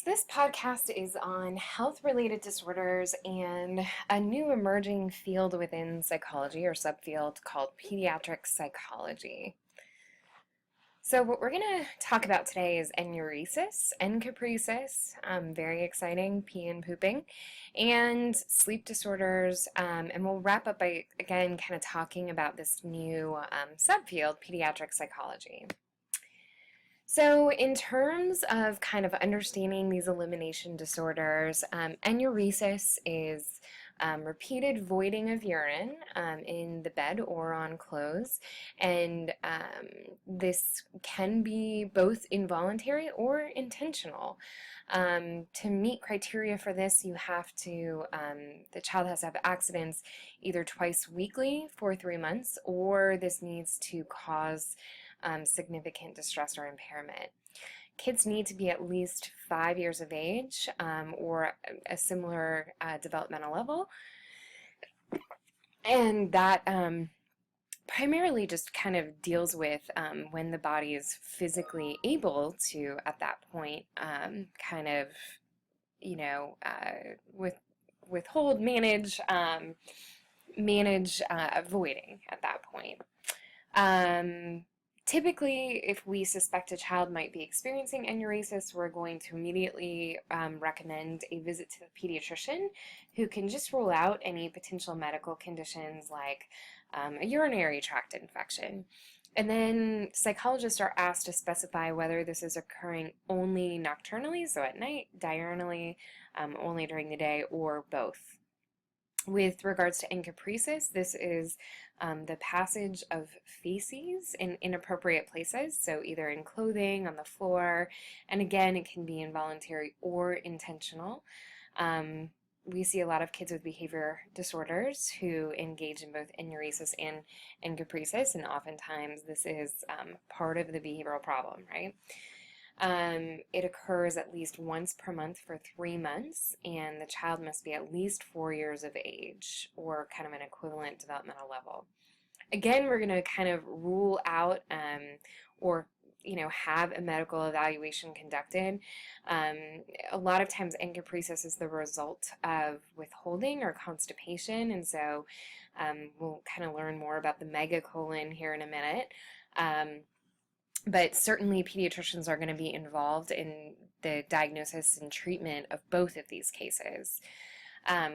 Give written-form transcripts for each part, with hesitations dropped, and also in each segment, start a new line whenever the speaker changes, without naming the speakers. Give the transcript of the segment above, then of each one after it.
This podcast is on health-related disorders and a new emerging field within psychology or subfield called pediatric psychology. So what we're going to talk about today is enuresis, encapresis, very exciting, pee and pooping, and sleep disorders. And we'll wrap up by, again, kind of talking about this new subfield, pediatric psychology. So in terms of kind of understanding these elimination disorders, enuresis is repeated voiding of urine in the bed or on clothes, and this can be both involuntary or intentional. To meet criteria for this, you have to, the child has to have accidents either twice weekly for 3 months, or this needs to cause significant distress or impairment. Kids need to be at least 5 years of age or a similar developmental level, and that primarily just kind of deals with when the body is physically able to, at that point, kind of, withhold, manage voiding at that point. Typically, if we suspect a child might be experiencing enuresis, we're going to immediately recommend a visit to the pediatrician, who can just rule out any potential medical conditions like a urinary tract infection. And then psychologists are asked to specify whether this is occurring only nocturnally, so at night, diurnally, only during the day, or both. With regards to encapresis, this is the passage of feces in inappropriate places, so either in clothing, on the floor, and again, it can be involuntary or intentional. We see a lot of kids with behavior disorders who engage in both enuresis and encapresis, and oftentimes this is part of the behavioral problem, right? It occurs at least once per month for 3 months, and the child must be at least 4 years of age or kind of an equivalent developmental level. Again, we're going to kind of rule out or have a medical evaluation conducted. A lot of times encapresis is the result of withholding or constipation, and so we'll kind of learn more about the megacolon here in a minute. But certainly pediatricians are going to be involved in the diagnosis and treatment of both of these cases.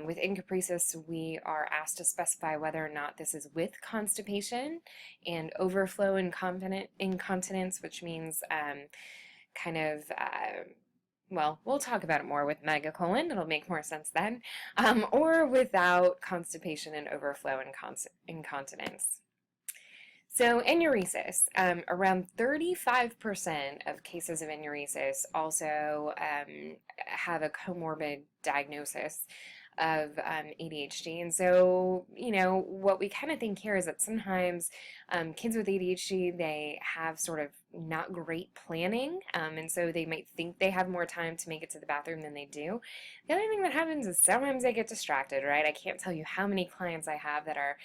With encapresis, we are asked to specify whether or not this is with constipation and overflow incontinence, which means well, we'll talk about it more with megacolon. It'll make more sense then. Or without constipation and overflow incontinence. So enuresis, around 35% of cases of enuresis also have a comorbid diagnosis of ADHD. And so, what we kind of think here is that sometimes kids with ADHD, they have sort of not great planning, and so they might think they have more time to make it to the bathroom than they do. The other thing that happens is sometimes they get distracted, right? I can't tell you how many clients I have that are,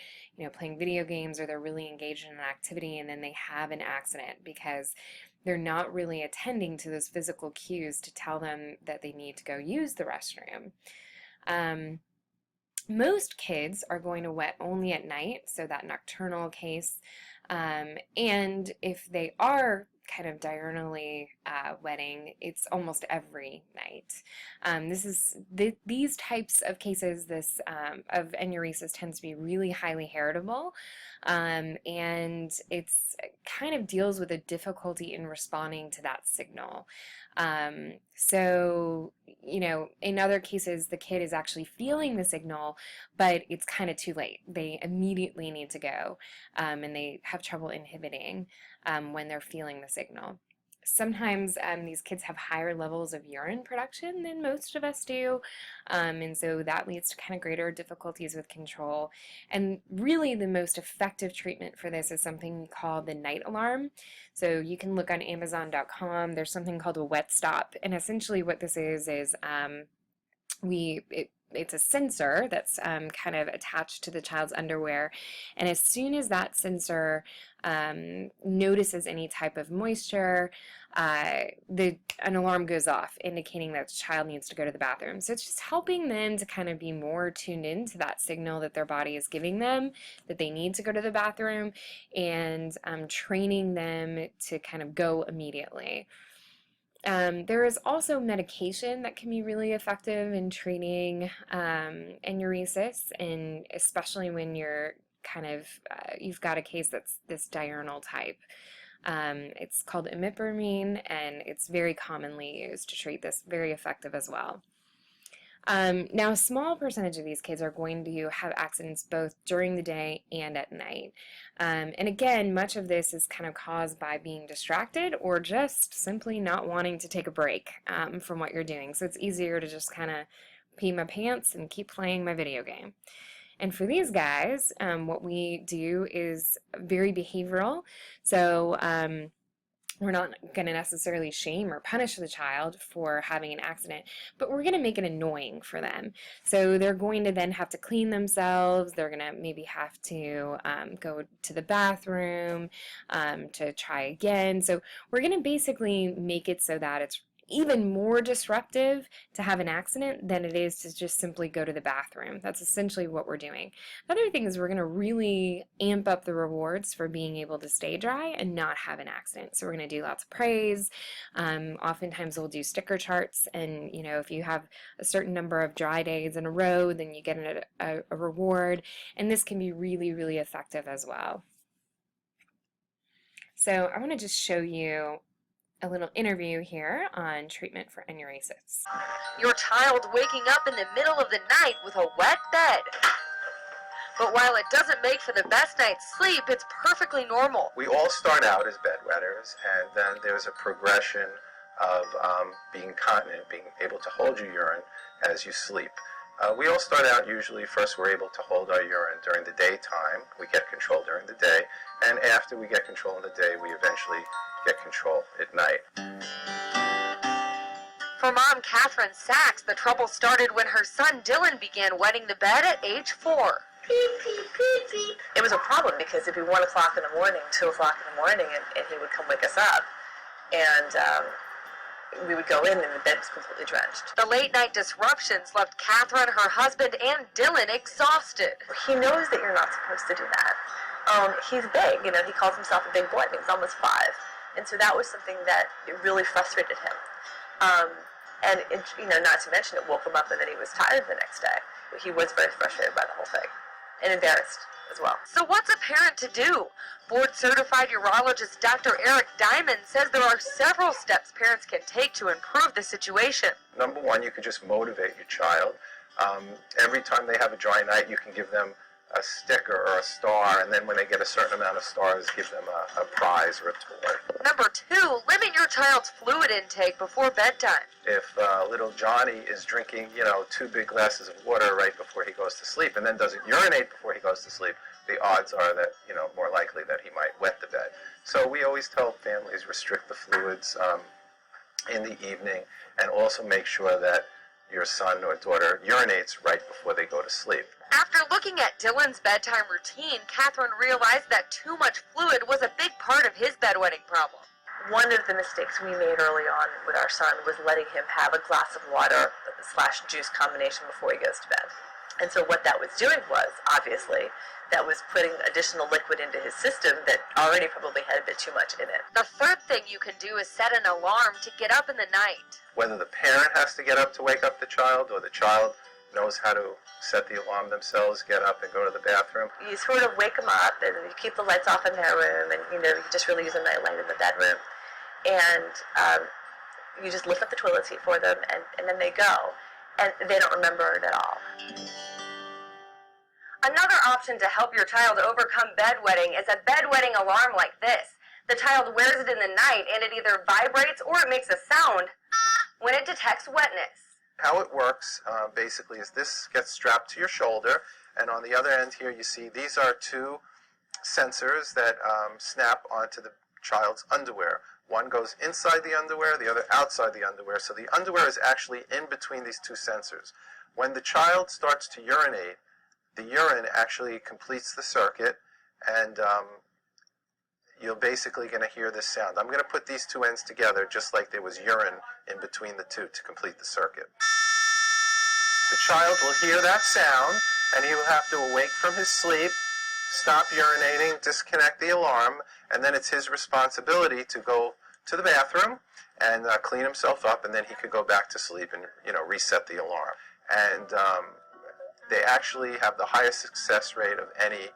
playing video games, or they're really engaged in an activity, and then they have an accident because they're not really attending to those physical cues to tell them that they need to go use the restroom. Most kids are going to wet only at night, so that nocturnal case, and if they are kind of diurnally wetting, it's almost every night. These types of cases, of enuresis tends to be really highly heritable, and it's kind of deals with a difficulty in responding to that signal. So, in other cases, the kid is actually feeling the signal, but it's kind of too late. They immediately need to go, and they have trouble inhibiting when they're feeling the signal. Sometimes these kids have higher levels of urine production than most of us do, and so that leads to kind of greater difficulties with control. And really the most effective treatment for this is something called the night alarm. So you can look on Amazon.com. There's something called a wet stop, and essentially what this is it's a sensor that's kind of attached to the child's underwear, and as soon as that sensor notices any type of moisture, an alarm goes off indicating that the child needs to go to the bathroom. So it's just helping them to kind of be more tuned into that signal that their body is giving them that they need to go to the bathroom, and training them to kind of go immediately. There is also medication that can be really effective in treating enuresis, and especially when you're you've got a case that's this diurnal type. It's called imipramine, and it's very commonly used to treat this, very effective as well. Now, a small percentage of these kids are going to have accidents both during the day and at night. And again, much of this is kind of caused by being distracted or just simply not wanting to take a break from what you're doing. So it's easier to just kind of pee my pants and keep playing my video game. And for these guys, what we do is very behavioral. So we're not going to necessarily shame or punish the child for having an accident, but we're going to make it annoying for them. So they're going to then have to clean themselves. They're going to maybe have to go to the bathroom to try again. So we're going to basically make it so that it's even more disruptive to have an accident than it is to just simply go to the bathroom. That's essentially what we're doing. The other thing is we're going to really amp up the rewards for being able to stay dry and not have an accident. So we're going to do lots of praise. Oftentimes we'll do sticker charts, and if you have a certain number of dry days in a row, then you get a reward, and this can be really, really effective as well. So I want to just show you a little interview here on treatment for enuresis.
Your child waking up in the middle of the night with a wet bed. But while it doesn't make for the best night's sleep, it's perfectly normal.
We all start out as bedwetters, and then there's a progression of being continent, being able to hold your urine as you sleep. We all start out usually, first we're able to hold our urine during the daytime. We get control during the day, and after we get control in the day, we eventually get control at night.
For mom Catherine Sachs, the trouble started when her son Dylan began wetting the bed at age 4.
Beep, beep, beep, beep. It was a problem because it'd be 1 o'clock in the morning, 2 o'clock in the morning, and he would come wake us up. And we would go in and the bed was completely drenched.
The late night disruptions left Catherine, her husband, and Dylan exhausted.
He knows that you're not supposed to do that. He's big, he calls himself a big boy, and he's almost 5. And so that was something that really frustrated him. And it, not to mention it woke him up, and then he was tired the next day. He was very frustrated by the whole thing, and embarrassed as well.
So what's a parent to do? Board-certified urologist Dr. Eric Diamond says there are several steps parents can take to improve the situation.
Number one, you can just motivate your child. Every time they have a dry night, you can give them a sticker or a star, and then when they get a certain amount of stars, give them a prize or a toy.
Number 2, limit your child's fluid intake before bedtime.
If little Johnny is drinking, 2 big glasses of water right before he goes to sleep, and then doesn't urinate before he goes to sleep, the odds are that, more likely that he might wet the bed. So we always tell families restrict the fluids in the evening, and also make sure that your son or daughter urinates right before they go to sleep.
After looking at Dylan's bedtime routine, Catherine realized that too much fluid was a big part of his bedwetting problem.
One of the mistakes we made early on with our son was letting him have a glass of water / juice combination before he goes to bed. And so what that was doing was, obviously, that was putting additional liquid into his system that already probably had a bit too much in it.
The third thing you can do is set an alarm to get up in the night.
Whether the parent has to get up to wake up the child, or the child knows how to set the alarm themselves, get up and go to the bathroom.
You sort of wake them up, and you keep the lights off in their room, and you just really use a nightlight in the bedroom. And you just lift up the toilet seat for them, and then they go. And they don't remember it at all.
Another option to help your child overcome bedwetting is a bedwetting alarm like this. The child wears it in the night, and it either vibrates or it makes a sound when it detects wetness.
How it works, basically, is this gets strapped to your shoulder, and on the other end here you see these are 2 sensors that snap onto the child's underwear. One goes inside the underwear, the other outside the underwear, so the underwear is actually in between these 2 sensors. When the child starts to urinate, the urine actually completes the circuit, and you're basically going to hear this sound. I'm going to put these two ends together just like there was urine in between the two to complete the circuit. The child will hear that sound, and he will have to awake from his sleep, stop urinating, disconnect the alarm, and then it's his responsibility to go to the bathroom and clean himself up, and then he could go back to sleep and reset the alarm. And they actually have the highest success rate of any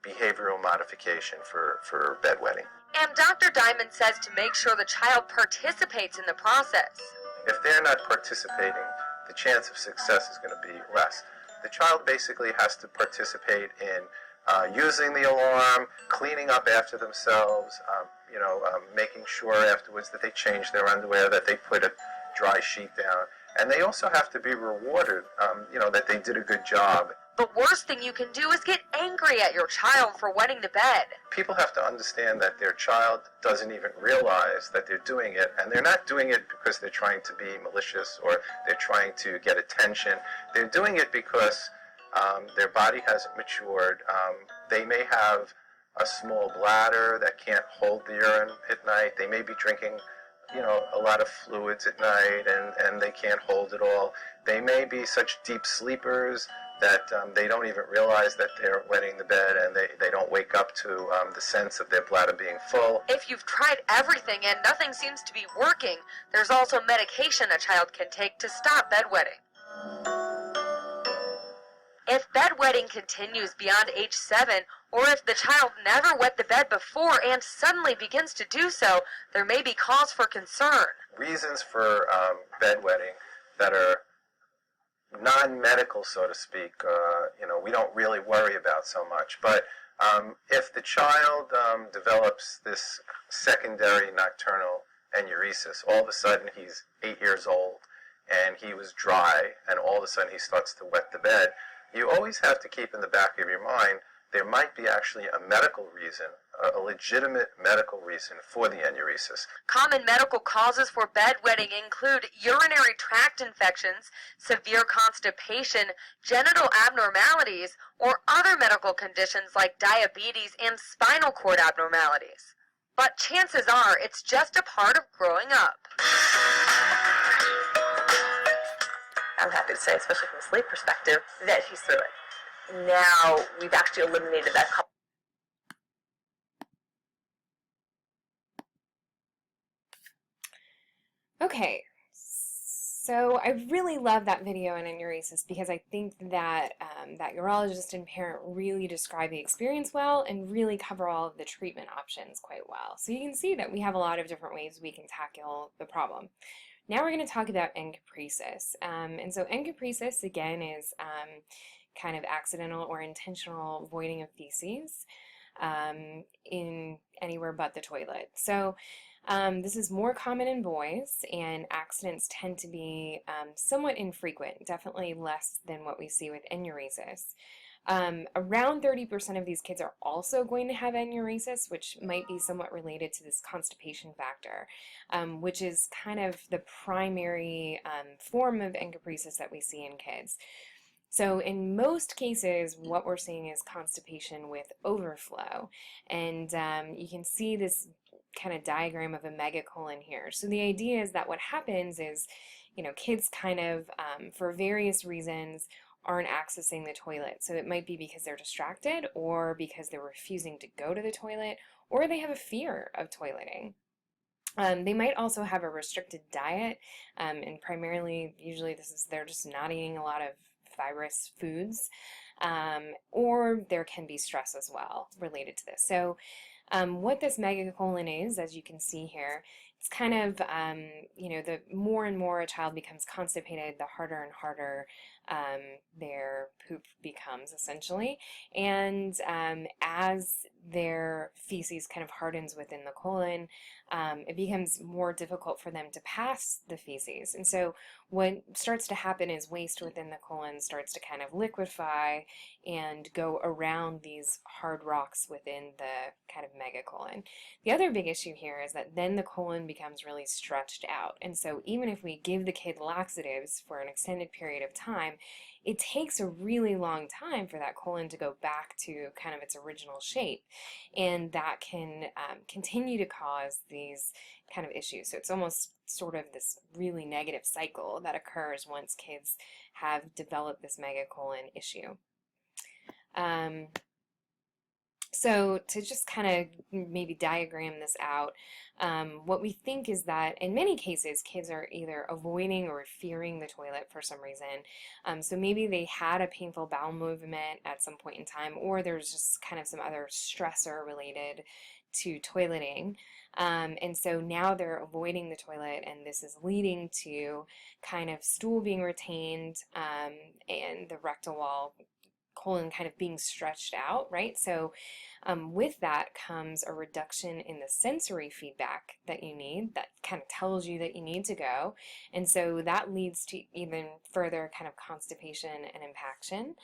behavioral modification for bedwetting.
And Dr. Diamond says to make sure the child participates in the process.
If they're not participating, the chance of success is going to be less. The child basically has to participate in using the alarm, cleaning up after themselves, making sure afterwards that they change their underwear, that they put a dry sheet down. And they also have to be rewarded, that they did a good job.
The worst thing you can do is get angry at your child for wetting the bed.
People have to understand that their child doesn't even realize that they're doing it, and they're not doing it because they're trying to be malicious or they're trying to get attention. They're doing it because their body hasn't matured. They may have a small bladder that can't hold the urine at night. They may be drinking a lot of fluids at night, and they can't hold it all. They may be such deep sleepers that they don't even realize that they're wetting the bed, and they don't wake up to the sense of their bladder being full.
If you've tried everything and nothing seems to be working, there's also medication a child can take to stop bedwetting. If bedwetting continues beyond age 7, or if the child never wet the bed before and suddenly begins to do so, there may be cause for concern.
Reasons for bedwetting that are non-medical, so to speak, we don't really worry about so much. But if the child develops this secondary nocturnal enuresis, all of a sudden he's 8 years old and he was dry, and all of a sudden he starts to wet the bed, you always have to keep in the back of your mind there might be actually a medical reason, a legitimate medical reason for the enuresis.
Common medical causes for bedwetting include urinary tract infections, severe constipation, genital abnormalities, or other medical conditions like diabetes and spinal cord abnormalities. But chances are it's just a part of growing up.
I'm happy to say, especially from a sleep perspective, that he's through it. Now we've actually eliminated that couple.
Okay, so I really love that video on enuresis because I think that that urologist and parent really describe the experience well and really cover all of the treatment options quite well. So you can see that we have a lot of different ways we can tackle the problem. Now we're going to talk about encapresis. And so encapresis, again, is kind of accidental or intentional voiding of feces in anywhere but the toilet. So this is more common in boys, and accidents tend to be somewhat infrequent, definitely less than what we see with enuresis. Around 30% of these kids are also going to have enuresis, which might be somewhat related to this constipation factor, which is kind of the primary form of encapresis that we see in kids. So in most cases, what we're seeing is constipation with overflow, and you can see this kind of diagram of a megacolon here. So the idea is that what happens is, kids kind of, for various reasons, aren't accessing the toilet. So it might be because they're distracted, or because they're refusing to go to the toilet, or they have a fear of toileting. They might also have a restricted diet, and primarily, usually they're just not eating a lot of fibrous foods, or there can be stress as well related to this. So what this megacolon is, as you can see here, it's kind of, the more and more a child becomes constipated, the harder and harder their poop becomes, essentially. And as their feces kind of hardens within the colon, it becomes more difficult for them to pass the feces. And so what starts to happen is waste within the colon starts to kind of liquefy and go around these hard rocks within the kind of megacolon. The other big issue here is that then the colon becomes really stretched out. And so even if we give the kid laxatives for an extended period of time, it takes a really long time for that colon to go back to kind of its original shape. And that can continue to cause these kind of issues. So it's almost sort of this really negative cycle that occurs once kids have developed this megacolon issue. So to just kind of maybe diagram this out, what we think is that in many cases kids are either avoiding or fearing the toilet for some reason. So maybe they had a painful bowel movement at some point in time, or there's just kind of some other stressor related to toileting. And so now they're avoiding the toilet, and this is leading to kind of stool being retained and the rectal wall colon kind of being stretched out, right? So with that comes a reduction in the sensory feedback that you need that kind of tells you that you need to go. And so that leads to even further kind of constipation and impaction.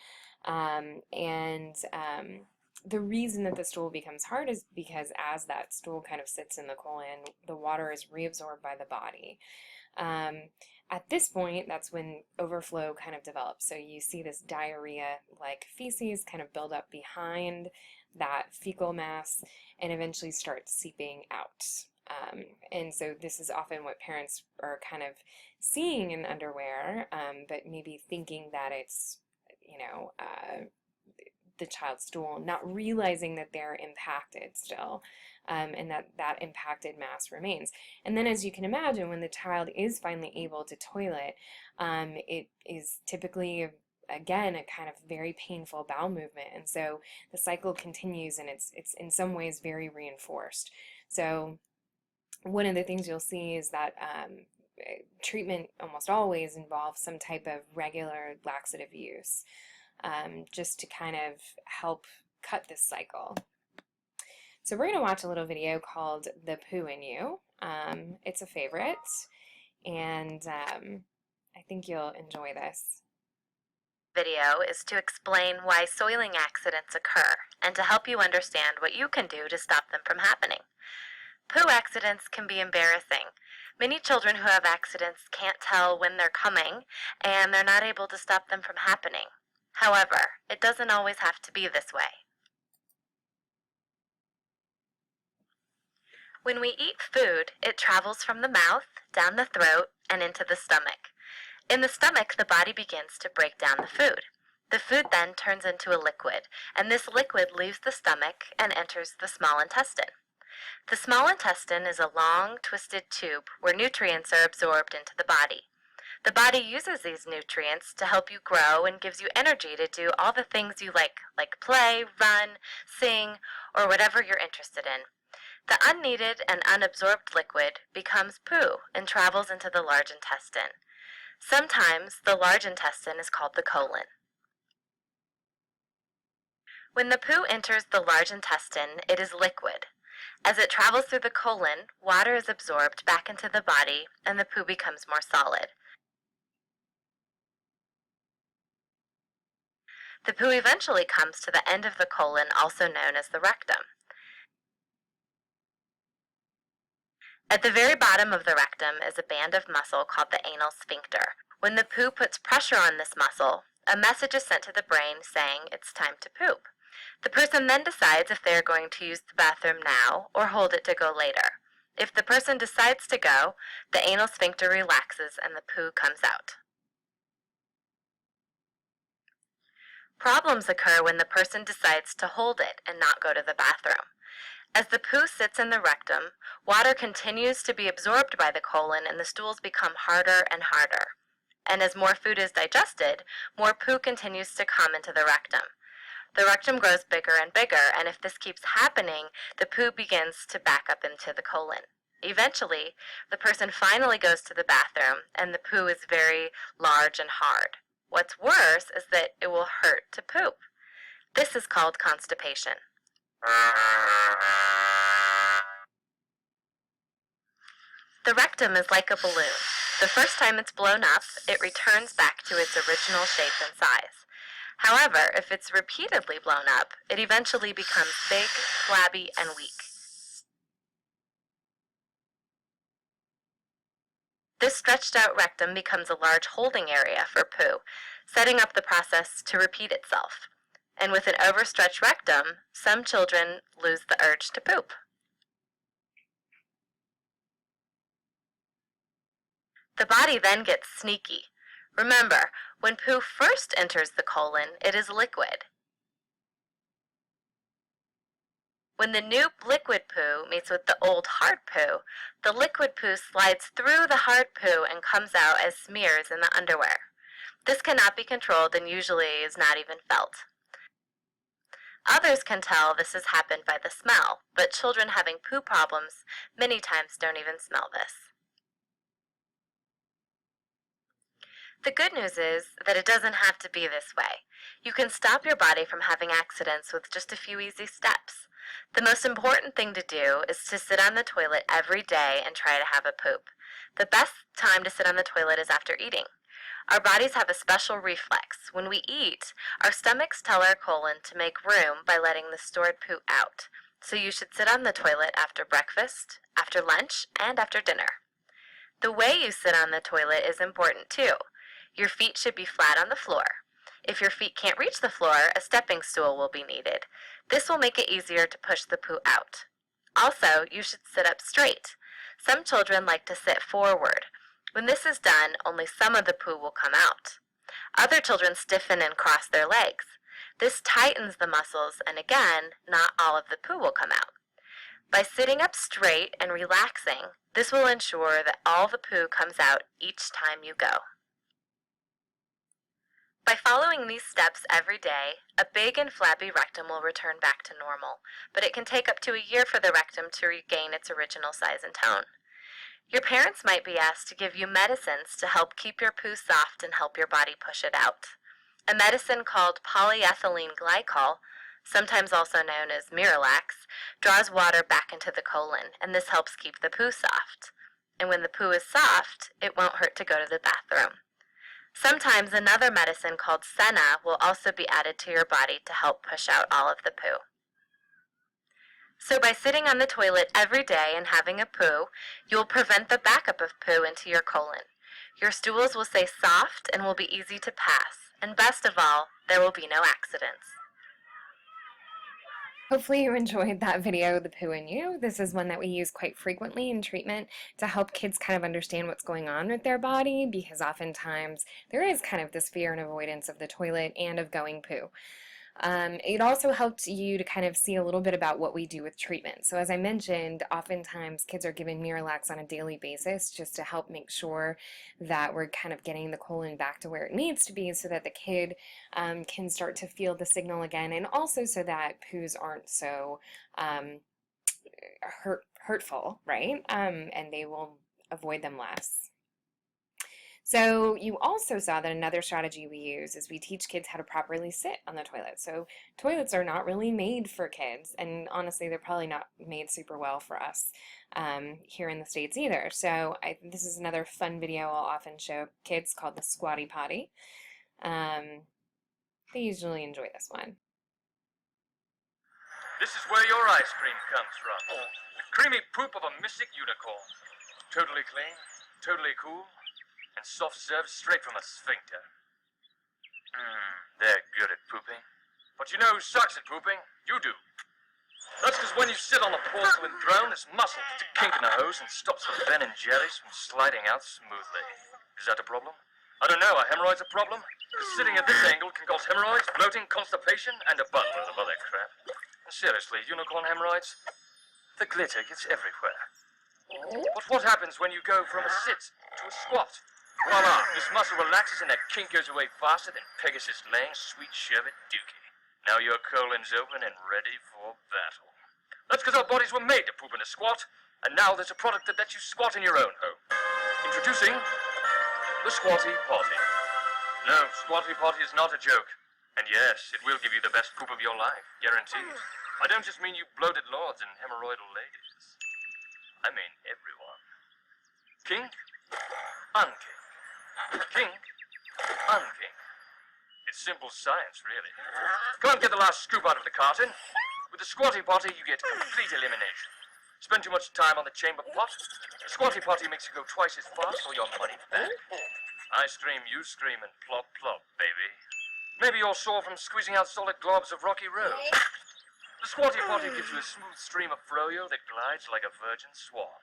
The reason that the stool becomes hard is because as that stool kind of sits in the colon, the water is reabsorbed by the body. At this point, that's when overflow kind of develops. So you see this diarrhea-like feces kind of build up behind that fecal mass and eventually start seeping out. And so this is often what parents are kind of seeing in underwear, but maybe thinking that it's, the child's stool, not realizing that they're impacted still. And that impacted mass remains. And then, as you can imagine, when the child is finally able to toilet, it is typically, again, a kind of very painful bowel movement. And so the cycle continues, and it's in some ways very reinforced. So one of the things you'll see is that treatment almost always involves some type of regular laxative use, just to kind of help cut this cycle. So we're going to watch a little video called The Poo in You. It's a favorite, and I think you'll enjoy this.
Video is to explain why soiling accidents occur and to help you understand what you can do to stop them from happening. Poo accidents can be embarrassing. Many children who have accidents can't tell when they're coming, and they're not able to stop them from happening. However, it doesn't always have to be this way. When we eat food, it travels from the mouth, down the throat, and into the stomach. In the stomach, the body begins to break down the food. The food then turns into a liquid, and this liquid leaves the stomach and enters the small intestine. The small intestine is a long, twisted tube where nutrients are absorbed into the body. The body uses these nutrients to help you grow and gives you energy to do all the things you like play, run, sing, or whatever you're interested in. The unneeded and unabsorbed liquid becomes poo and travels into the large intestine. Sometimes the large intestine is called the colon. When the poo enters the large intestine, it is liquid. As it travels through the colon, water is absorbed back into the body and the poo becomes more solid. The poo eventually comes to the end of the colon, also known as the rectum. At the very bottom of the rectum is a band of muscle called the anal sphincter. When the poo puts pressure on this muscle, a message is sent to the brain saying it's time to poop. The person then decides if they are going to use the bathroom now or hold it to go later. If the person decides to go, the anal sphincter relaxes and the poo comes out. Problems occur when the person decides to hold it and not go to the bathroom. As the poo sits in the rectum, water continues to be absorbed by the colon and the stools become harder and harder. And as more food is digested, more poo continues to come into the rectum. The rectum grows bigger and bigger, and if this keeps happening, the poo begins to back up into the colon. Eventually, the person finally goes to the bathroom, and the poo is very large and hard. What's worse is that it will hurt to poop. This is called constipation. The rectum is like a balloon. The first time it's blown up, it returns back to its original shape and size. However, if it's repeatedly blown up, it eventually becomes big, flabby, and weak. This stretched out rectum becomes a large holding area for poo, setting up the process to repeat itself. And with an overstretched rectum, some children lose the urge to poop. The body then gets sneaky. Remember, when poo first enters the colon, it is liquid. When the new liquid poo meets with the old hard poo, the liquid poo slides through the hard poo and comes out as smears in the underwear. This cannot be controlled and usually is not even felt. Others can tell this has happened by the smell, but children having poo problems many times don't even smell this. The good news is that it doesn't have to be this way. You can stop your body from having accidents with just a few easy steps. The most important thing to do is to sit on the toilet every day and try to have a poop. The best time to sit on the toilet is after eating. Our bodies have a special reflex. When we eat, our stomachs tell our colon to make room by letting the stored poo out. So you should sit on the toilet after breakfast, after lunch, and after dinner. The way you sit on the toilet is important too. Your feet should be flat on the floor. If your feet can't reach the floor, a stepping stool will be needed. This will make it easier to push the poo out. Also, you should sit up straight. Some children like to sit forward. When this is done, only some of the poo will come out. Other children stiffen and cross their legs. This tightens the muscles, and again, not all of the poo will come out. By sitting up straight and relaxing, this will ensure that all the poo comes out each time you go. By following these steps every day, a big and flabby rectum will return back to normal, but it can take up to a year for the rectum to regain its original size and tone. Your parents might be asked to give you medicines to help keep your poo soft and help your body push it out. A medicine called polyethylene glycol, sometimes also known as Miralax, draws water back into the colon, and this helps keep the poo soft. And when the poo is soft, it won't hurt to go to the bathroom. Sometimes another medicine called Senna will also be added to your body to help push out all of the poo. So by sitting on the toilet every day and having a poo, you will prevent the backup of poo into your colon. Your stools will stay soft and will be easy to pass. And best of all, there will be no accidents.
Hopefully you enjoyed that video, The Poo in You. This is one that we use quite frequently in treatment to help kids kind of understand what's going on with their body, because oftentimes there is kind of this fear and avoidance of the toilet and of going poo. It also helped you to kind of see a little bit about what we do with treatment. So as I mentioned, oftentimes kids are given Miralax on a daily basis just to help make sure that we're kind of getting the colon back to where it needs to be so that the kid can start to feel the signal again, and also so that poos aren't so hurtful, right? And they will avoid them less. So you also saw that another strategy we use is we teach kids how to properly sit on the toilet. So toilets are not really made for kids, and honestly they're probably not made super well for us here in the States either. So this is another fun video I'll often show kids called the squatty potty. They usually enjoy this one.
This is where your ice cream comes from. The creamy poop of a mystic unicorn. Totally clean, totally cool, and soft served straight from a sphincter. They're good at pooping. But you know who sucks at pooping? You do. That's because when you sit on a porcelain throne, this muscle gets a kink in the hose and stops the Ben and Jerry's from sliding out smoothly. Is that a problem? I don't know, are hemorrhoids a problem? Because sitting at this angle can cause hemorrhoids, bloating, constipation, and a buttload of other crap. Seriously, unicorn hemorrhoids? The glitter gets everywhere. But what happens when you go from a sit to a squat? Voila, this muscle relaxes and that kink goes away faster than Pegasus laying sweet sherbet dookie. Now your colon's open and ready for battle. That's because our bodies were made to poop in a squat, and now there's a product that lets you squat in your own home. Introducing the Squatty Potty. No, Squatty Potty is not a joke. And yes, it will give you the best poop of your life, guaranteed. I don't just mean you bloated lords and hemorrhoidal ladies. I mean everyone. King, unking. King, unking. It's simple science, really. Go and get the last scoop out of the carton. With the squatty potty, you get complete elimination. Spend too much time on the chamber pot. The squatty potty makes you go twice as fast for your money back. I scream, you scream, and plop, plop, baby. Maybe you're sore from squeezing out solid globs of rocky road. The squatty potty gives you a smooth stream of froyo that glides like a virgin swan.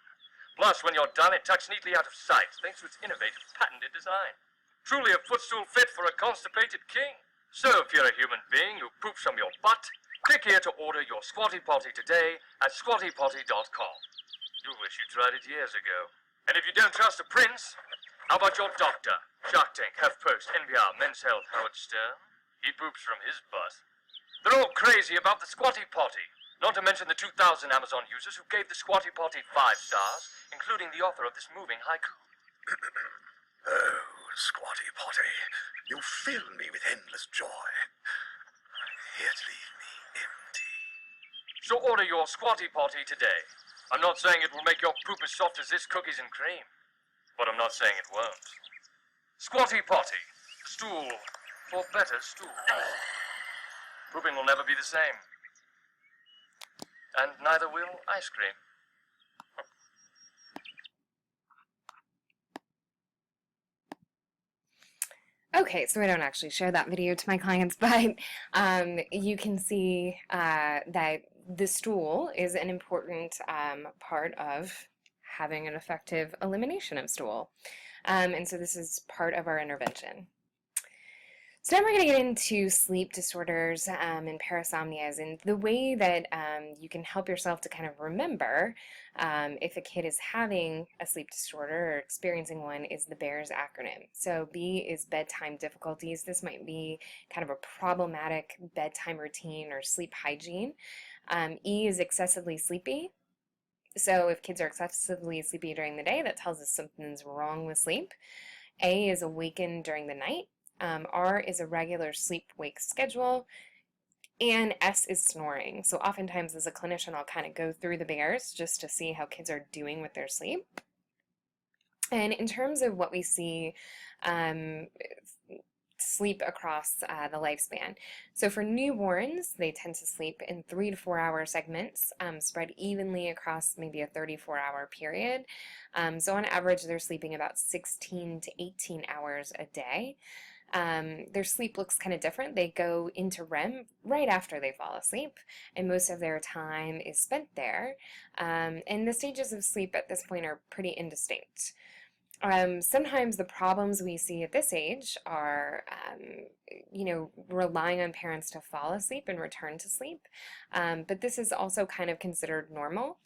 Plus, when you're done, it tucks neatly out of sight, thanks to its innovative, patented design. Truly a footstool fit for a constipated king. So, if you're a human being who poops from your butt, click here to order your squatty potty today at squattypotty.com. You'll wish you tried it years ago. And if you don't trust a prince, how about your doctor? Shark Tank, HuffPost, NPR, Men's Health, Howard Stern. He poops from his butt. They're all crazy about the squatty potty. Not to mention the 2,000 Amazon users who gave the squatty potty 5 stars, including the author of this moving haiku.
Oh, squatty potty, you fill me with endless joy, yet leave me empty.
So order your squatty potty today. I'm not saying it will make your poop as soft as this cookies and cream, but I'm not saying it won't. Squatty potty, stool for better stool. Pooping will never be the same. And neither will ice cream.
Okay, so I don't actually share that video to my clients, but you can see that the stool is an important part of having an effective elimination of stool. And so this is part of our intervention. So now we're going to get into sleep disorders and parasomnias, and the way that you can help yourself to kind of remember if a kid is having a sleep disorder or experiencing one is the BEARS acronym. So B is bedtime difficulties. This might be kind of a problematic bedtime routine or sleep hygiene. E is excessively sleepy. So if kids are excessively sleepy during the day, that tells us something's wrong with sleep. A is awakened during the night. R is a regular sleep-wake schedule, and S is snoring. So oftentimes as a clinician, I'll kind of go through the BEARS just to see how kids are doing with their sleep. And in terms of what we see sleep across the lifespan. So for newborns, they tend to sleep in 3 to 4 hour segments, spread evenly across maybe a 34-hour period. So on average, they're sleeping about 16 to 18 hours a day. Their sleep looks kind of different. They go into REM right after they fall asleep, and most of their time is spent there. And the stages of sleep at this point are pretty indistinct. Sometimes the problems we see at this age are, relying on parents to fall asleep and return to sleep. But this is also kind of considered normal.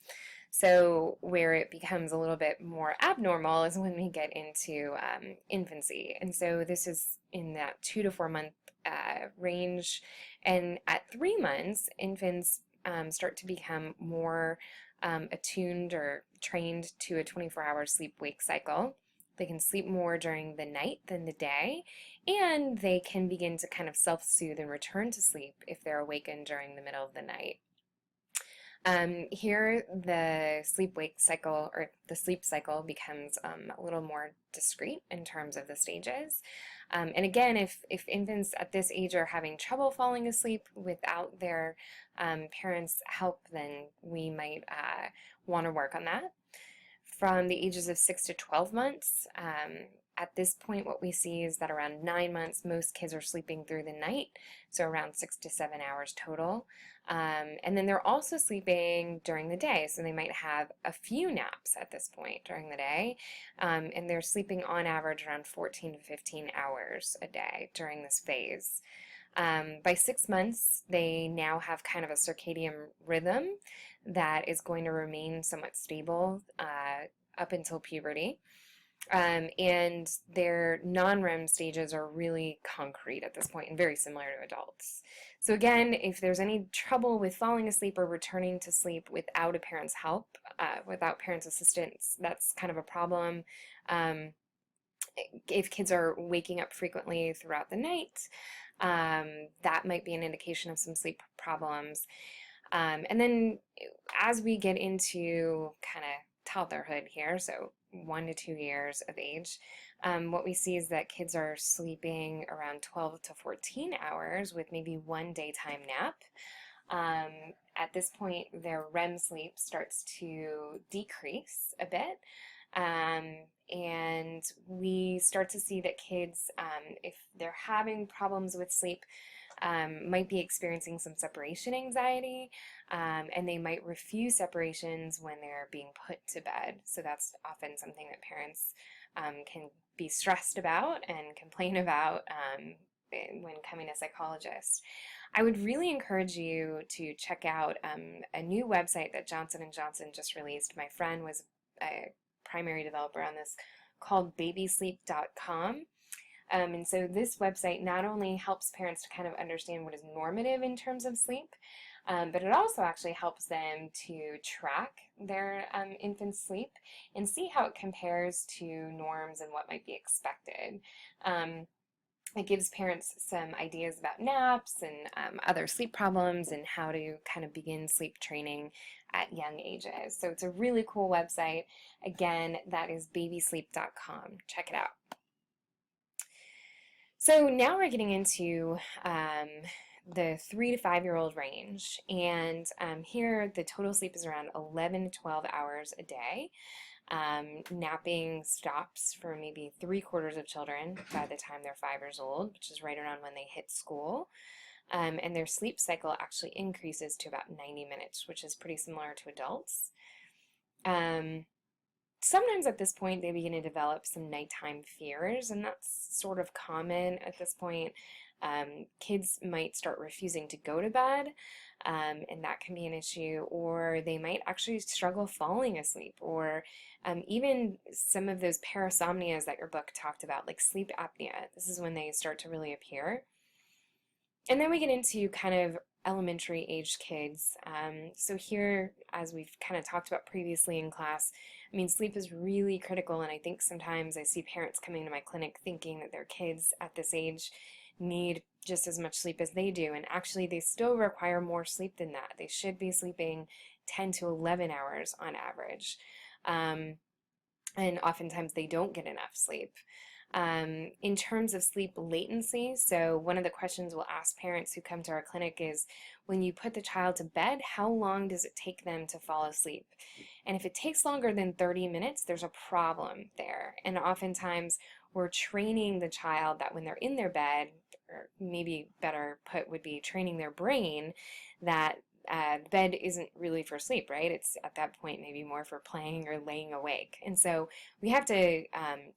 So where it becomes a little bit more abnormal is when we get into infancy. And so this is in that 2 to 4 month range. And at 3 months, infants start to become more attuned or trained to a 24-hour sleep-wake cycle. They can sleep more during the night than the day, and they can begin to kind of self-soothe and return to sleep if they're awakened during the middle of the night. Here, the sleep-wake cycle, or the sleep cycle, becomes a little more discrete in terms of the stages. And again, if infants at this age are having trouble falling asleep without their parents' help, then we might want to work on that. From the ages of 6 to 12 months, at this point what we see is that around 9 months most kids are sleeping through the night, so around 6 to 7 hours total. And then they're also sleeping during the day, so they might have a few naps at this point during the day, and they're sleeping on average around 14 to 15 hours a day during this phase. By 6 months, they now have kind of a circadian rhythm that is going to remain somewhat stable up until puberty. And their non-REM stages are really concrete at this point and very similar to adults. So again, if there's any trouble with falling asleep or returning to sleep without a parent's help, without parents' assistance, that's kind of a problem. If kids are waking up frequently throughout the night, that might be an indication of some sleep problems. And then as we get into kind of toddlerhood here, so 1 to 2 years of age, what we see is that kids are sleeping around 12 to 14 hours with maybe one daytime nap. At this point, their REM sleep starts to decrease a bit. And we start to see that kids, if they're having problems with sleep, might be experiencing some separation anxiety, and they might refuse separations when they're being put to bed. So that's often something that parents can be stressed about and complain about when coming to psychologists. I would really encourage you to check out a new website that Johnson & Johnson just released. My friend was a primary developer on this, called babysleep.com. And so this website not only helps parents to kind of understand what is normative in terms of sleep, but it also actually helps them to track their infant's sleep and see how it compares to norms and what might be expected. It gives parents some ideas about naps and other sleep problems and how to kind of begin sleep training at young ages. So it's a really cool website. Again, that is babysleep.com. Check it out. So now we're getting into the 3 to 5-year-old range, and here the total sleep is around 11 to 12 hours a day. Napping stops for maybe 3/4 of children by the time they're 5 years old, which is right around when they hit school. And their sleep cycle actually increases to about 90 minutes, which is pretty similar to adults. Sometimes at this point they begin to develop some nighttime fears, and that's sort of common at this point. Kids might start refusing to go to bed, and that can be an issue, or they might actually struggle falling asleep, or even some of those parasomnias that your book talked about, like sleep apnea. This is when they start to really appear. And then we get into kind of elementary aged kids. So here, as we've kind of talked about previously in class, I mean, sleep is really critical, and I think sometimes I see parents coming to my clinic thinking that their kids at this age need just as much sleep as they do, and actually they still require more sleep than that. They should be sleeping 10 to 11 hours on average, and oftentimes they don't get enough sleep. In terms of sleep latency, so one of the questions we'll ask parents who come to our clinic is, when you put the child to bed, how long does it take them to fall asleep? And if it takes longer than 30 minutes, there's a problem there. And oftentimes we're training the child that when they're in their bed, or maybe better put would be training their brain that bed isn't really for sleep, right? It's at that point maybe more for playing or laying awake. And so we have to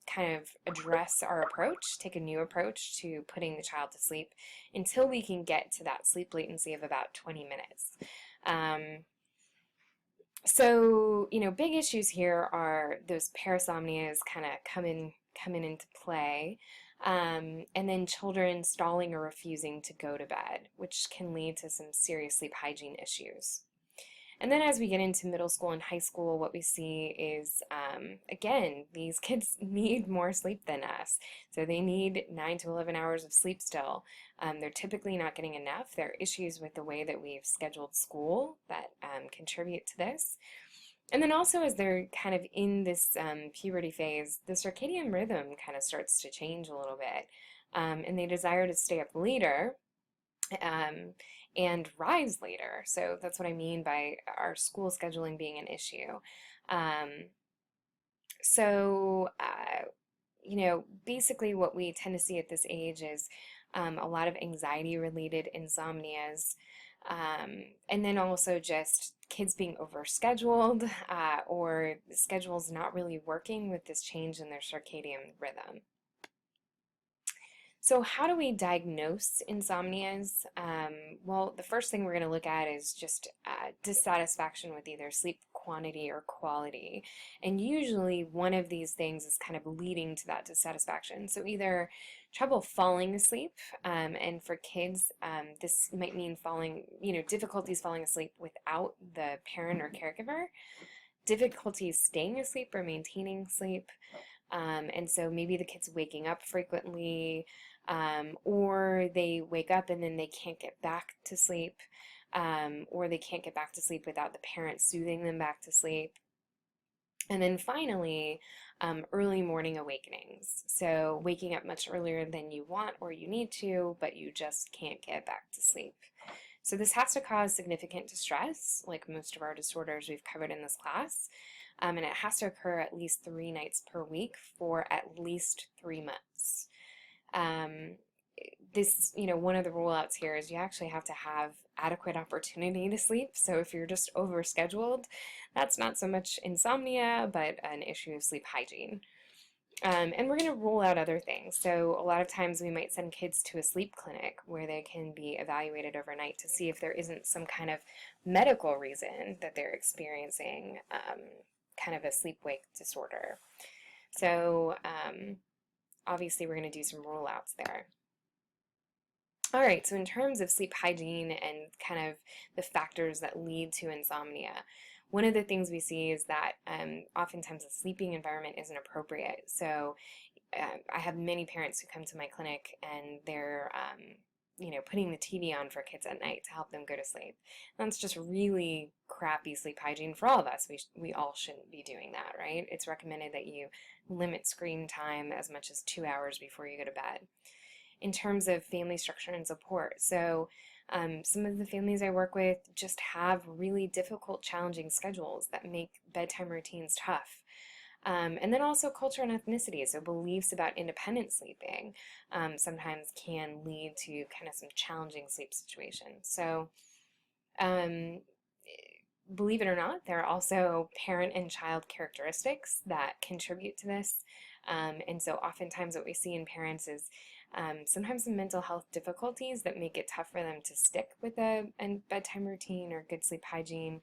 kind of address our approach, take a new approach to putting the child to sleep until we can get to that sleep latency of about 20 minutes. So, you know, big issues here are those parasomnias kind of coming into play. And then children stalling or refusing to go to bed, which can lead to some serious sleep hygiene issues. And then as we get into middle school and high school, what we see is, again, these kids need more sleep than us. So they need 9 to 11 hours of sleep still. They're typically not getting enough. There are issues with the way that we've scheduled school that contribute to this. And then also as they're kind of in this puberty phase, the circadian rhythm kind of starts to change a little bit. And they desire to stay up later and rise later. So that's what I mean by our school scheduling being an issue. You know, basically what we tend to see at this age is a lot of anxiety-related insomnias, and then also just kids being overscheduled or the schedule's not really working with this change in their circadian rhythm. So how do we diagnose insomnias? Well, the first thing we're going to look at is just dissatisfaction with either sleep quantity or quality. And usually one of these things is kind of leading to that dissatisfaction. So either trouble falling asleep, and for kids, this might mean difficulties falling asleep without the parent or caregiver, difficulties staying asleep or maintaining sleep, and so maybe the kid's waking up frequently, or they wake up and then they can't get back to sleep, or they can't get back to sleep without the parent soothing them back to sleep. And then finally, early morning awakenings. So waking up much earlier than you want or you need to, but you just can't get back to sleep. So this has to cause significant distress, like most of our disorders we've covered in this class, and it has to occur at least 3 nights per week for at least 3 months. One of the rule outs here is you actually have to have adequate opportunity to sleep. So if you're just overscheduled, that's not so much insomnia, but an issue of sleep hygiene. And we're going to rule out other things. So a lot of times we might send kids to a sleep clinic where they can be evaluated overnight to see if there isn't some kind of medical reason that they're experiencing kind of a sleep-wake disorder. So obviously we're going to do some rule outs there. All right, so in terms of sleep hygiene and kind of the factors that lead to insomnia, one of the things we see is that oftentimes the sleeping environment isn't appropriate. So I have many parents who come to my clinic and they're putting the TV on for kids at night to help them go to sleep. That's just really crappy sleep hygiene for all of us. We all shouldn't be doing that, right? It's recommended that you limit screen time as much as 2 hours before you go to bed. In terms of family structure and support, so some of the families I work with just have really difficult, challenging schedules that make bedtime routines tough. And then also culture and ethnicity, so beliefs about independent sleeping sometimes can lead to kind of some challenging sleep situations. So believe it or not, there are also parent and child characteristics that contribute to this. And so oftentimes what we see in parents is sometimes some mental health difficulties that make it tough for them to stick with a bedtime routine or good sleep hygiene,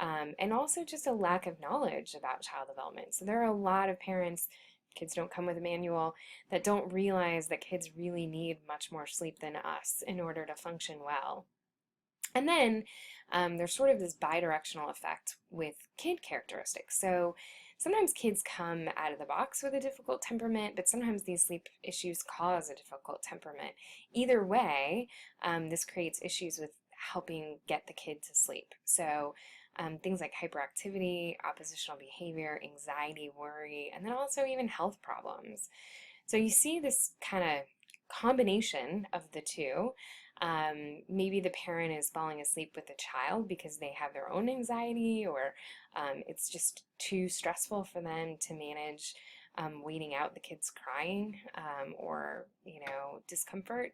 and also just a lack of knowledge about child development. So there are a lot of parents, kids don't come with a manual, that don't realize that kids really need much more sleep than us in order to function well. And then there's sort of this bidirectional effect with kid characteristics. So sometimes kids come out of the box with a difficult temperament, but sometimes these sleep issues cause a difficult temperament. Either way, this creates issues with helping get the kid to sleep. So things like hyperactivity, oppositional behavior, anxiety, worry, and then also even health problems. So you see this kind of combination of the two. Maybe the parent is falling asleep with the child because they have their own anxiety, or it's just too stressful for them to manage waiting out the kids crying, or discomfort.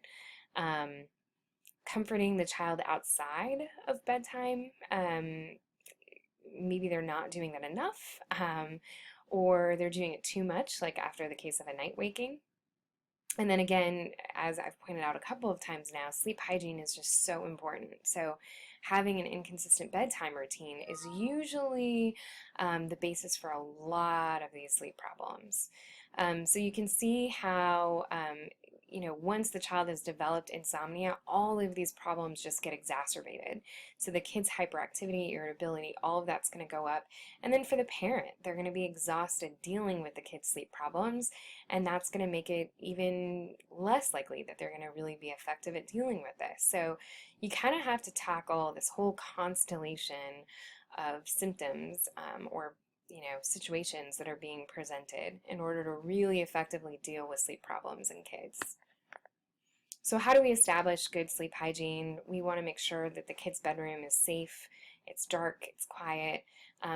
Comforting the child outside of bedtime, maybe they're not doing that enough, or they're doing it too much, like after the case of a night waking. And then again, as I've pointed out a couple of times now, sleep hygiene is just so important. So having an inconsistent bedtime routine is usually the basis for a lot of these sleep problems. So you can see how, once the child has developed insomnia, all of these problems just get exacerbated. So the kid's hyperactivity, irritability, all of that's going to go up. And then for the parent, they're going to be exhausted dealing with the kid's sleep problems, and that's going to make it even less likely that they're going to really be effective at dealing with this. So you kind of have to tackle this whole constellation of symptoms or situations that are being presented in order to really effectively deal with sleep problems in kids. So how do we establish good sleep hygiene? We want to make sure that the kid's bedroom is safe, it's dark, it's quiet.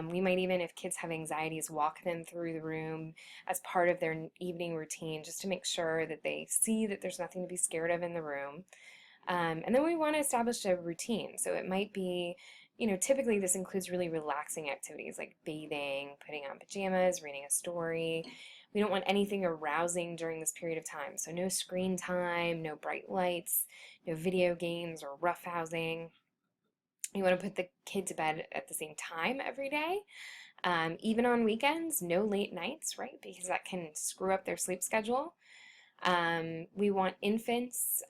We might even, if kids have anxieties, walk them through the room as part of their evening routine just to make sure that they see that there's nothing to be scared of in the room. And then we want to establish a routine. So it might be, typically this includes really relaxing activities like bathing, putting on pajamas, reading a story. We don't want anything arousing during this period of time. So no screen time, no bright lights, no video games or roughhousing. You want to put the kid to bed at the same time every day. Even on weekends, no late nights, right? Because that can screw up their sleep schedule. We want infants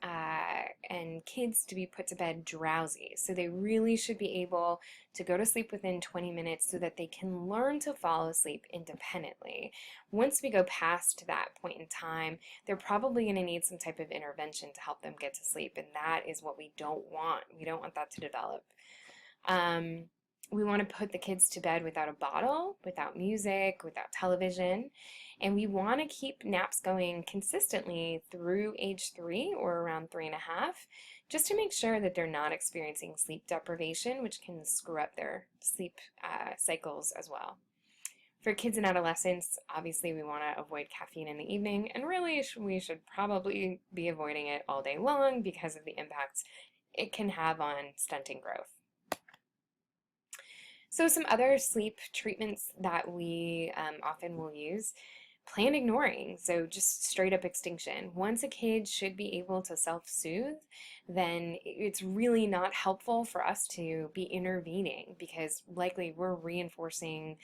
and kids to be put to bed drowsy. So they really should be able to go to sleep within 20 minutes so that they can learn to fall asleep independently. Once we go past that point in time, they're probably going to need some type of intervention to help them get to sleep, and that is what we don't want. We don't want that to develop. We want to put the kids to bed without a bottle, without music, without television, and we want to keep naps going consistently through age 3 or around 3.5, just to make sure that they're not experiencing sleep deprivation, which can screw up their sleep cycles as well. For kids and adolescents, obviously we want to avoid caffeine in the evening, and really we should probably be avoiding it all day long because of the impacts it can have on stunting growth. So some other sleep treatments that we often will use: plan ignoring, so just straight up extinction. Once a kid should be able to self-soothe, then it's really not helpful for us to be intervening, because likely we're reinforcing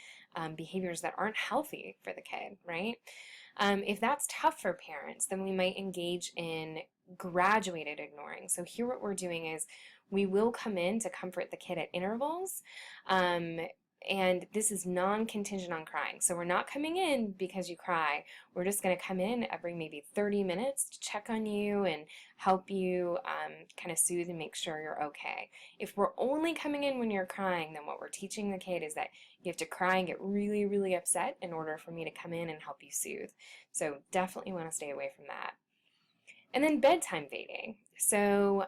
behaviors that aren't healthy for the kid, right? If that's tough for parents, then we might engage in graduated ignoring. So here what we're doing is we will come in to comfort the kid at intervals, and this is non-contingent on crying. So we're not coming in because you cry. We're just going to come in every maybe 30 minutes to check on you and help you kind of soothe and make sure you're okay. If we're only coming in when you're crying, then what we're teaching the kid is that you have to cry and get really, really upset in order for me to come in and help you soothe. So definitely want to stay away from that. And then bedtime fading. So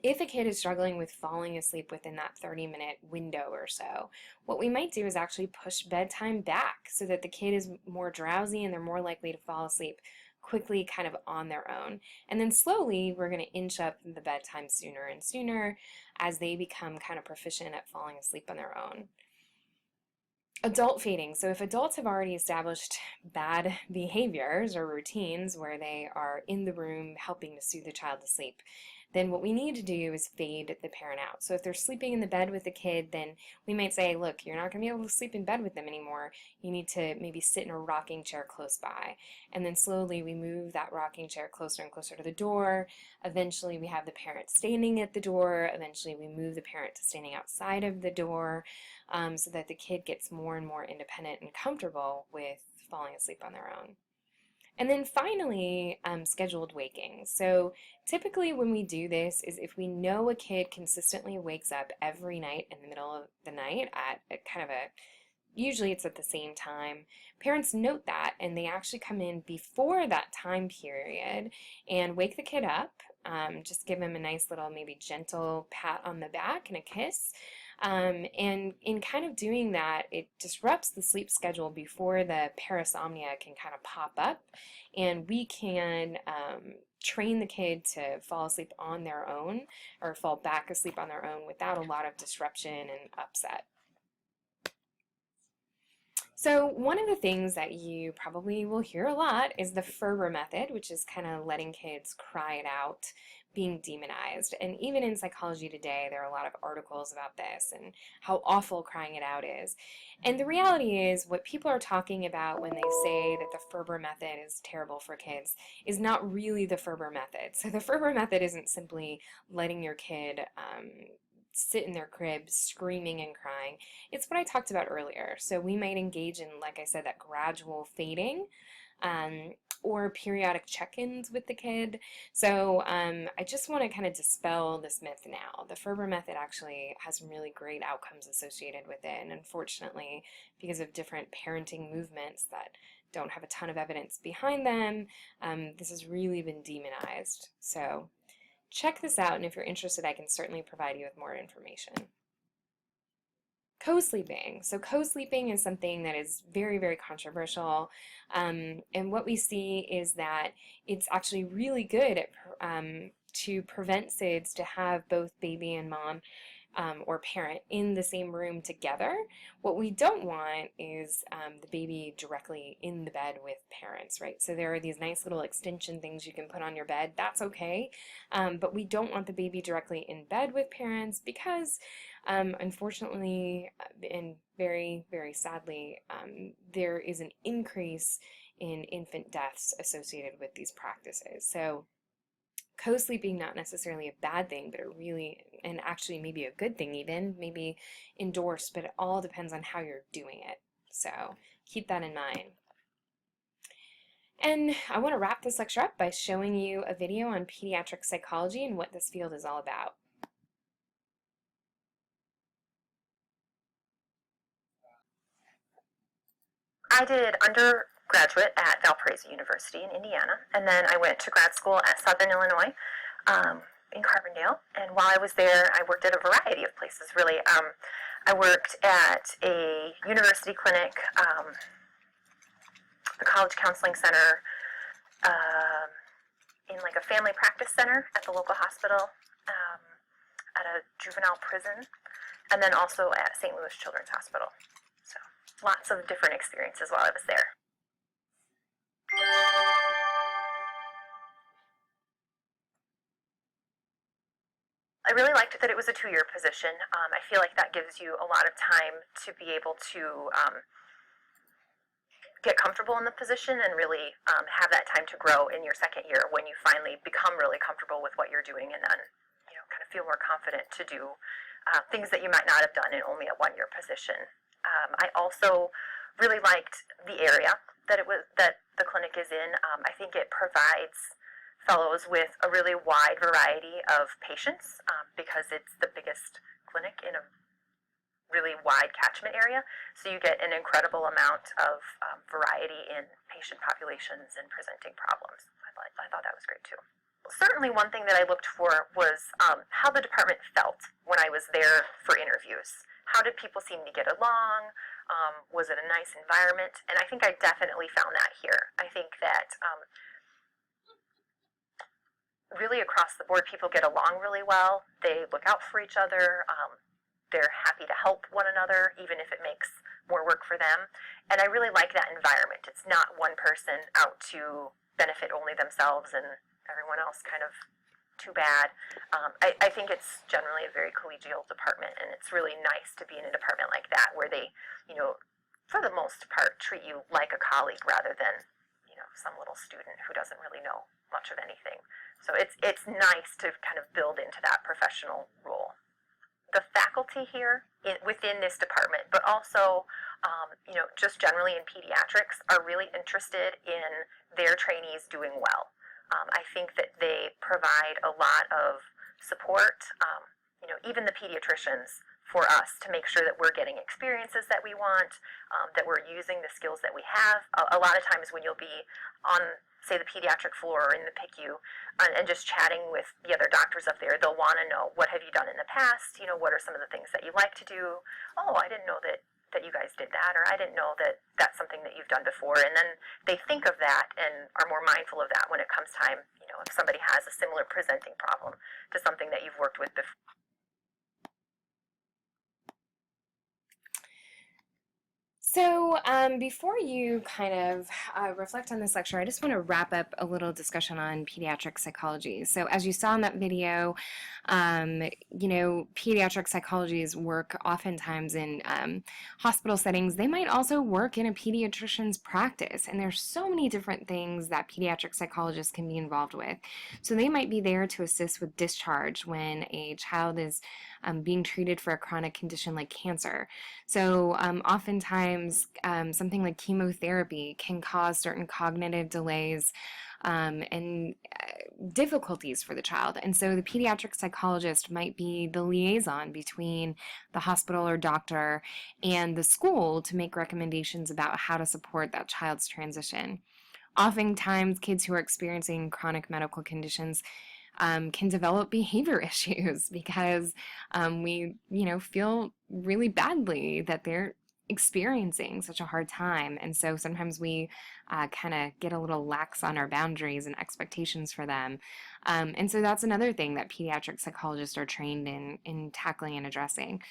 if a kid is struggling with falling asleep within that 30-minute window or so, what we might do is actually push bedtime back so that the kid is more drowsy and they're more likely to fall asleep quickly, kind of on their own. And then slowly we're going to inch up the bedtime sooner and sooner as they become kind of proficient at falling asleep on their own. Adult fading. So if adults have already established bad behaviors or routines where they are in the room helping to soothe the child to sleep, then what we need to do is fade the parent out. So if they're sleeping in the bed with the kid, then we might say, look, you're not going to be able to sleep in bed with them anymore. You need to maybe sit in a rocking chair close by. And then slowly we move that rocking chair closer and closer to the door. Eventually we have the parent standing at the door. Eventually we move the parent to standing outside of the door, so that the kid gets more and more independent and comfortable with falling asleep on their own. And then finally, scheduled waking. So typically when we do this is if we know a kid consistently wakes up every night in the middle of the night at kind of usually it's at the same time, parents note that and they actually come in before that time period and wake the kid up, just give him a nice little maybe gentle pat on the back and a kiss. And in kind of doing that, it disrupts the sleep schedule before the parasomnia can kind of pop up, and we can train the kid to fall asleep on their own or fall back asleep on their own without a lot of disruption and upset. So one of the things that you probably will hear a lot is the Ferber method, which is kind of letting kids cry it out, being demonized. And even in Psychology Today, there are a lot of articles about this and how awful crying it out is. And the reality is what people are talking about when they say that the Ferber method is terrible for kids is not really the Ferber method. So the Ferber method isn't simply letting your kid sit in their crib screaming and crying. It's what I talked about earlier. So we might engage in, like I said, that gradual fading, or periodic check-ins with the kid. So I just want to kind of dispel this myth now. The Ferber method actually has some really great outcomes associated with it, and unfortunately, because of different parenting movements that don't have a ton of evidence behind them, this has really been demonized. So check this out, and if you're interested, I can certainly provide you with more information. Co-sleeping. So co-sleeping is something that is very, very controversial, and what we see is that it's actually really good at to prevent SIDS to have both baby and mom or parent in the same room together. What we don't want is the baby directly in the bed with parents, right? So there are these nice little extension things you can put on your bed. That's okay, but we don't want the baby directly in bed with parents because unfortunately and very, very sadly, there is an increase in infant deaths associated with these practices. So co-sleeping, not necessarily a bad thing, but a really, and actually maybe a good thing even, maybe endorsed, but it all depends on how you're doing it. So keep that in mind. And I want to wrap this lecture up by showing you a video on pediatric psychology and what this field is all about.
I did undergraduate at Valparaiso University in Indiana, and then I went to grad school at Southern Illinois in Carbondale. And while I was there, I worked at a variety of places, really. I worked at a university clinic, the College Counseling Center, in like a family practice center at the local hospital, at a juvenile prison, and then also at St. Louis Children's Hospital. So lots of different experiences while I was there. I really liked that it was a 2-year position. I feel like that gives you a lot of time to be able to get comfortable in the position and really have that time to grow in your second year when you finally become really comfortable with what you're doing, and then kind of feel more confident to do things that you might not have done in only a 1-year position. I also really liked the area that the clinic is in. I think it provides fellows with a really wide variety of patients because it's the biggest clinic in a really wide catchment area. So you get an incredible amount of variety in patient populations and presenting problems. I thought that was great too. Certainly one thing that I looked for was how the department felt when I was there for interviews. How did people seem to get along? Was it a nice environment? And I think I definitely found that here. I think that really across the board, people get along really well. They look out for each other. They're happy to help one another, even if it makes more work for them. And I really like that environment. It's not one person out to benefit only themselves and everyone else kind of too bad. I think it's generally a very collegial department, and it's really nice to be in a department like that where they, for the most part, treat you like a colleague rather than, some little student who doesn't really know much of anything. So it's nice to kind of build into that professional role. The faculty here within this department, but also, just generally in pediatrics, are really interested in their trainees doing well. I think that they provide a lot of support, even the pediatricians, for us to make sure that we're getting experiences that we want, that we're using the skills that we have. A lot of times when you'll be on, say, the pediatric floor or in the PICU and just chatting with the other doctors up there, they'll want to know, what have you done in the past? What are some of the things that you like to do? Oh, I didn't know that you guys did that, or I didn't know that that's something that you've done before. And then they think of that and are more mindful of that when it comes time, if somebody has a similar presenting problem to something that you've worked with before.
So before you kind of reflect on this lecture, I just want to wrap up a little discussion on pediatric psychology. So as you saw in that video, pediatric psychologists work oftentimes in hospital settings. They might also work in a pediatrician's practice, and there's so many different things that pediatric psychologists can be involved with. So they might be there to assist with discharge when a child is being treated for a chronic condition like cancer. So oftentimes something like chemotherapy can cause certain cognitive delays and difficulties for the child. And so the pediatric psychologist might be the liaison between the hospital or doctor and the school to make recommendations about how to support that child's transition. Oftentimes, kids who are experiencing chronic medical conditions can develop behavior issues because we, feel really badly that they're experiencing such a hard time. And so sometimes we kind of get a little lax on our boundaries and expectations for them. And so that's another thing that pediatric psychologists are trained in tackling and addressing.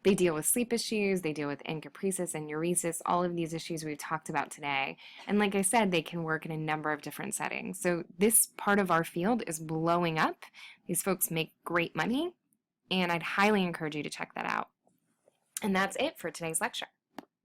They deal with sleep issues, they deal with encapresis and uresis, all of these issues we've talked about today. And like I said, they can work in a number of different settings. So this part of our field is blowing up. These folks make great money, and I'd highly encourage you to check that out. And that's it for today's lecture.